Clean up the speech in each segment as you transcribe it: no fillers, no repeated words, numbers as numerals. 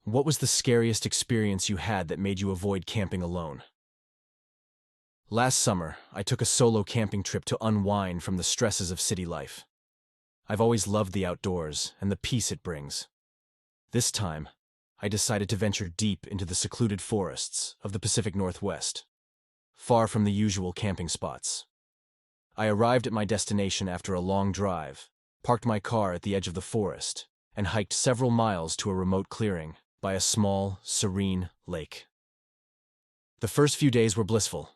What was the scariest experience you had that made you avoid camping alone? Last summer, I took a solo camping trip to unwind from the stresses of city life. I've always loved the outdoors and the peace it brings. This time, I decided to venture deep into the secluded forests of the Pacific Northwest, far from the usual camping spots. I arrived at my destination after a long drive, parked my car at the edge of the forest, and hiked several miles to a remote clearing by a small, serene lake. The first few days were blissful.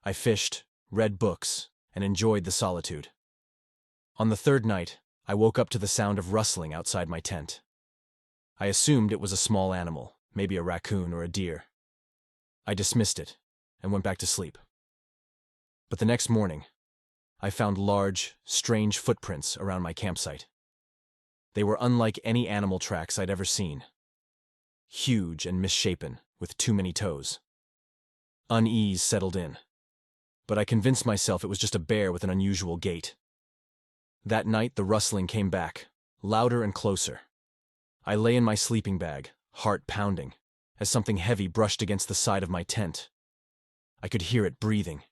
I fished, read books, and enjoyed the solitude. On the third night, I woke up to the sound of rustling outside my tent. I assumed it was a small animal, maybe a raccoon or a deer. I dismissed it and went back to sleep. But the next morning, I found large, strange footprints around my campsite. They were unlike any animal tracks I'd ever seen. Huge and misshapen, with too many toes. Unease settled in, but I convinced myself it was just a bear with an unusual gait. That night, the rustling came back, louder and closer. I lay in my sleeping bag, heart pounding, as something heavy brushed against the side of my tent. I could hear it breathing,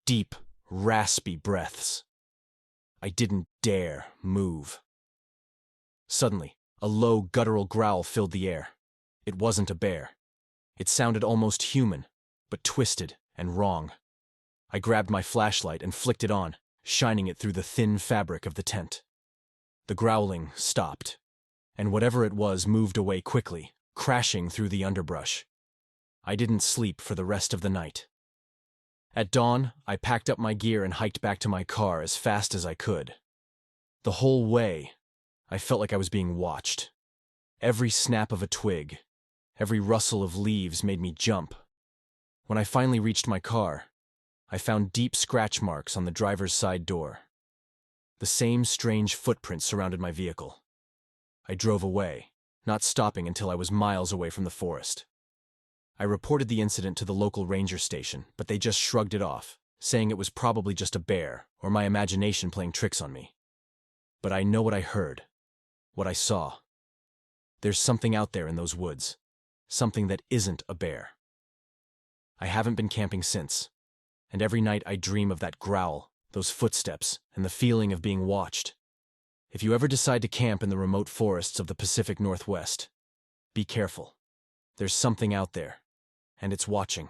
deep, raspy breaths. I didn't dare move. Suddenly, a low, guttural growl filled the air. It wasn't a bear. It sounded almost human, but twisted and wrong. I grabbed my flashlight and flicked it on, shining it through the thin fabric of the tent. The growling stopped, and whatever it was moved away quickly, crashing through the underbrush. I didn't sleep for the rest of the night. At dawn, I packed up my gear and hiked back to my car as fast as I could. The whole way, I felt like I was being watched. Every snap of a twig, every rustle of leaves made me jump. When I finally reached my car, I found deep scratch marks on the driver's side door. The same strange footprints surrounded my vehicle. I drove away, not stopping until I was miles away from the forest. I reported the incident to the local ranger station, but they just shrugged it off, saying it was probably just a bear or my imagination playing tricks on me. But I know what I heard, what I saw. There's something out there in those woods, something that isn't a bear. I haven't been camping since, and every night I dream of that growl, those footsteps, and the feeling of being watched. If you ever decide to camp in the remote forests of the Pacific Northwest, be careful. There's something out there, and it's watching.